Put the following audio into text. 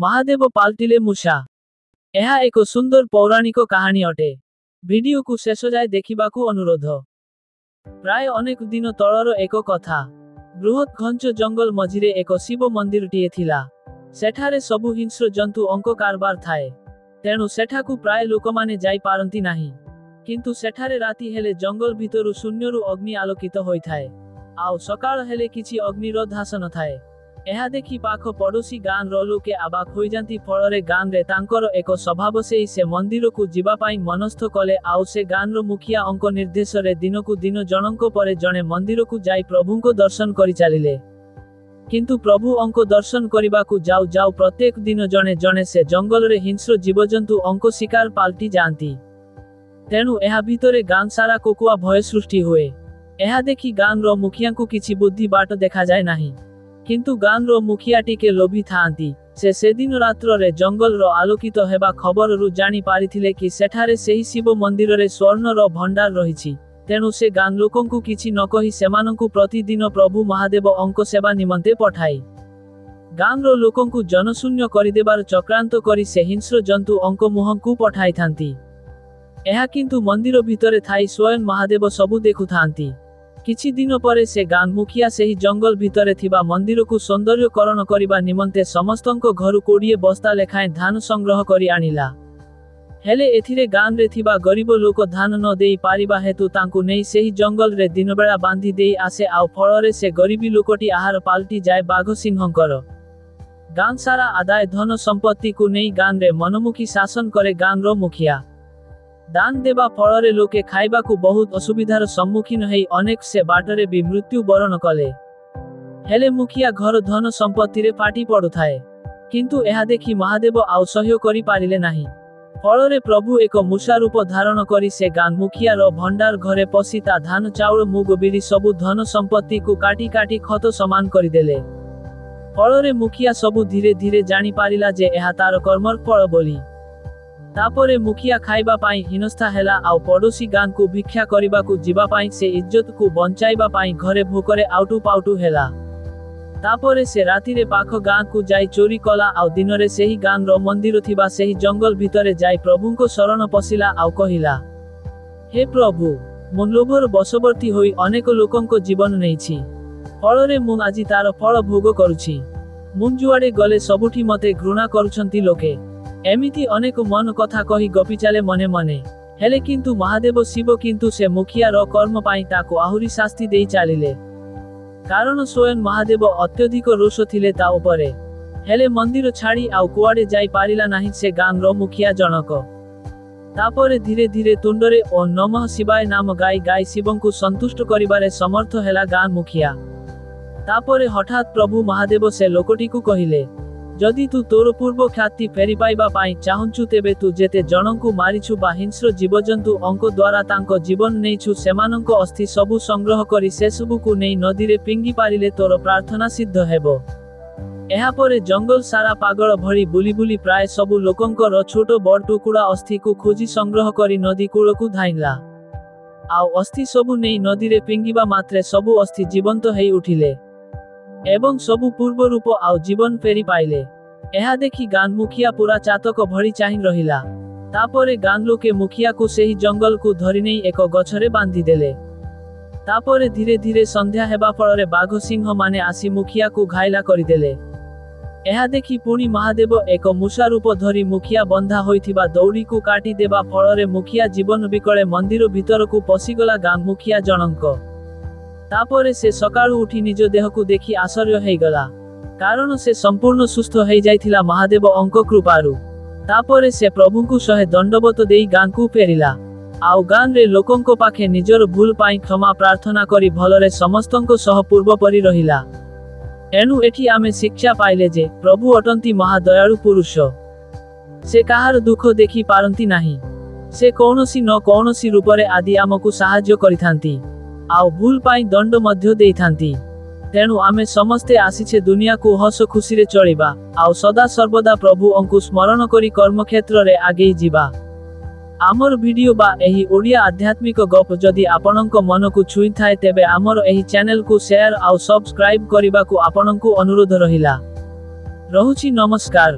महादेव पाल्टिले मूषा। यह एक सुंदर पौराणिक कहानी अटे। वीडियो को शेष जाए देखिबाकू अनुरोध। प्राय अनेक दिन तलर एक कथा। बृहत घंच जंगल मझिरे एक शिव मंदिरटीए थिला। सेठारे सबु हिंस्र जंतु अंक कारबार थाए। तेणु सेठाकू प्राय लोकमाने जाई पारंती नाही। किंतु सेठारे राति हेले जंगल भितरु शून्यरु अग्नि आलोकित होइथाए। आउ सकाळ हेले किछि अग्निर ध्यास नथाए। एहा देखि पाख पड़ोसी गां रो लोके आबाक होई जांती। फଳରେ गां रे तांकर एक स्वभाव से मंदिर को जिबा पाई मनस्थ कले। आउ से गां रो मुखिया अंक निर्देश रे दिन को दिन जनक परे जणे मंदिर को जाई प्रभु को दर्शन करि चालिले। किंतु प्रभु अंक दर्शन करिबा को जाऊ जाऊ प्रत्येक दिन जणे जणे से जंगल रे हिंस्र जीवजंतु अंक शिकार पाल्टी जांती। तेणु एहा भितरे गां सारा कोकुआ भय सृष्टि हुए। एहा देखि गां रो मुखिया को किछि बुद्धि बाट देखा जाय नाही। किंतु गां रो मुखिया टिके लोभी थांती। से दिन रात्र रे जंगल रो आलोकित हेबा खबर रु जानी पारिथिले कि सेठारे सेही शिव मंदिर रे स्वर्ण रो भंडार रहिछि। तेणु से गां लोकंकु किछि न कहि सेमानंकु प्रतिदिन प्रभु महादेव अंक सेवा निमंते पठाई। गां रो लोकंकु जनशून्य करिदेबार चक्रांत करि से हिंस्र जंतु अंक मुहंकु पठाई थांती। एहा किंतु मंदिर भितरे थाई स्वयं महादेव सबु देखु थांती। किछि दिन परे से गां मुखिया सेही जंगल भितरे थिबा मंदिर को सौंदर्यकरण करिबा निमंते समस्तंक घरु 20 बस्ता लेखाएं धान संग्रह करि आनिला। हेले एथिरे गां रे थिबा गरीब लोक धान न देई पारिबा हेतु तांकु नेई सेही जंगल रे दिनबेला बांधी देई आसे। आउ फଳରେ से गरीबी लोकटी आहार पाल्टी जाए बाघ सिंहंकर। गां सारा आदाय धन संपत्ति को नेई गां रे मनमुखी शासन करे गां रो मुखिया। दान देबा फଳରେ लोके खाइबा को बहुत असुविधार सम्मुखीन हेई अनेक से बाटरे भी मृत्यु बरण कले। हेले मुखिया घर धन संपत्ति रे फाटी पड़ुथाए। किंतु एहा देखि महादेव आउ सहय करि पारिले नाही। फଳରେ प्रभु एक मूषा रूप धारण करी से गां मुखिया रो भंडार घरे पसी ता धान चाउल मुग बिरी सबु धन संपत्ति को काटी काटी खत समान करि देले। फଳରେ मुखिया सबु धीरे धीरे जानी पारिला जे एहा तार कर्मर फल बोली। तापरे मुखिया खाइबा पाई हिनस्था हेला। आउ पड़ोसी गां को भिक्षा करिबा को जिबा पाई से इज्जत को बंचाइबा पाई घरे भूकरे आउटू पाउटू हेला। तापरे से राति रे पाख गां को जाई चोरी कला। आउ दिन रे सेही गां रो मंदिर थिबा सेही जंगल भितरे जाई प्रभु को शरण पसिला। आउ कहिला, हे प्रभु, मु लोभर बशवर्ती होई अनेक लोकंको जीवन नेइछि। फଳରେ मु आजि तार फल भोग करूछि। मु जुआडे गले सबुठी मते घृणा करूछंती लोके। एमिति अनेक मन कथा कही गपी चाले मने मने। हेले किंतु महादेव शिव किंतु से मुखिया रो कर्म पाई ताको आहुरी शास्ति देई चालिले। कारण स्वयं महादेव अत्यधिक रोष थिले ता उपरे। हेले मंदिर छाड़ी आउ कुआडे जाई पारिला नाही से गां रो मुखिया जनक। तापरे धीरे धीरे तुंडरे ओ नमः शिवाय नाम गाई गाई शिवंकु संतुष्ट करिबारे समर्थ हेला गां मुखिया। तापरे हठात प्रभु महादेव से लोकटी को कहिले, जदि तू तोर पूर्व ख्याति फेरी पाइबा पाई चाहुंचु तेबे तू जेते जनंकु मारिछु बा हिंस्र जीवजंतु अंक द्वारा तांको जीवन नेइछु सेमानंको अस्थि सबु संग्रह करी से सबु को नेई नदी रे पिंगी पारिले तोर प्रार्थना सिद्ध हेबो। एहा परे जंगल सारा पागल भरी बुली बुली प्राय सबु लोकंकर छोट बड़ टुकुड़ा अस्थि को खोजी संग्रह करी नदी कूलकु धाइला। आउ अस्थि सबु नेई नदी रे पिंगीबा मात्रे सबु अस्थि जीवंत हेई उठिले एवं सबु पूर्व रूप आउ जीवन फेरी पाइले। एहा देखि गां मुखिया पूरा चातक भरी चाहि रहिला। तापरे गां लोके मुखिया को सेही जंगल को धरि नै एक गछरे बांधी देले। तापरे धीरे धीरे संध्या हेबा फଳରେ बाघ सिंह माने आसी मुखिया को घायला करि देले। एहा देखि पुणी महादेव एक मूषा रूप धरी मुखिया बंधा होइथिबा दौड़ी को काटी देबा फଳରେ मुखिया जीवन बिकळे मंदिर भितर को पसिगला गां मुखिया जनक। तापरे से सकाळु उठी निज देह को देखि आश्चर्य हेइगला। कारण से संपूर्ण सुस्थ हेइ जाइथिला महादेव अंक कृपारु। तापरे से प्रभु को सहे दंडवत देई गां को फेरिला। आउ गां रे लोकंको पाखे निजर भूल पाई क्षमा प्रार्थना करी भलरे समस्तंको सह पूर्व परि रहिला। एनु एठी आमे शिक्षा पाइले जे प्रभु अटंती महादयालु पुरुष। से काहार दुख देखि पारंती नाही। से कौनसी न कौनसी रूपरे आदि आमकु साहाय्य करिथांती। आउ भूल पाई दंड मध्य देइथांती। तेणु आमे समस्ते आसीछे दुनिया को हस खुशी रे चलिबा। आउ सदा सर्वदा प्रभु अंकु स्मरण करी कर्म क्षेत्र रे आगे जीवा। आमर वीडियो बा एही ओडिया आध्यात्मिक गप जदि आपनक मन को छुई थाए तेबे आमर एही चैनल को शेयर आउ सब्सक्राइब करिबा को आपनकु अनुरोध रहिला। रहुछि नमस्कार।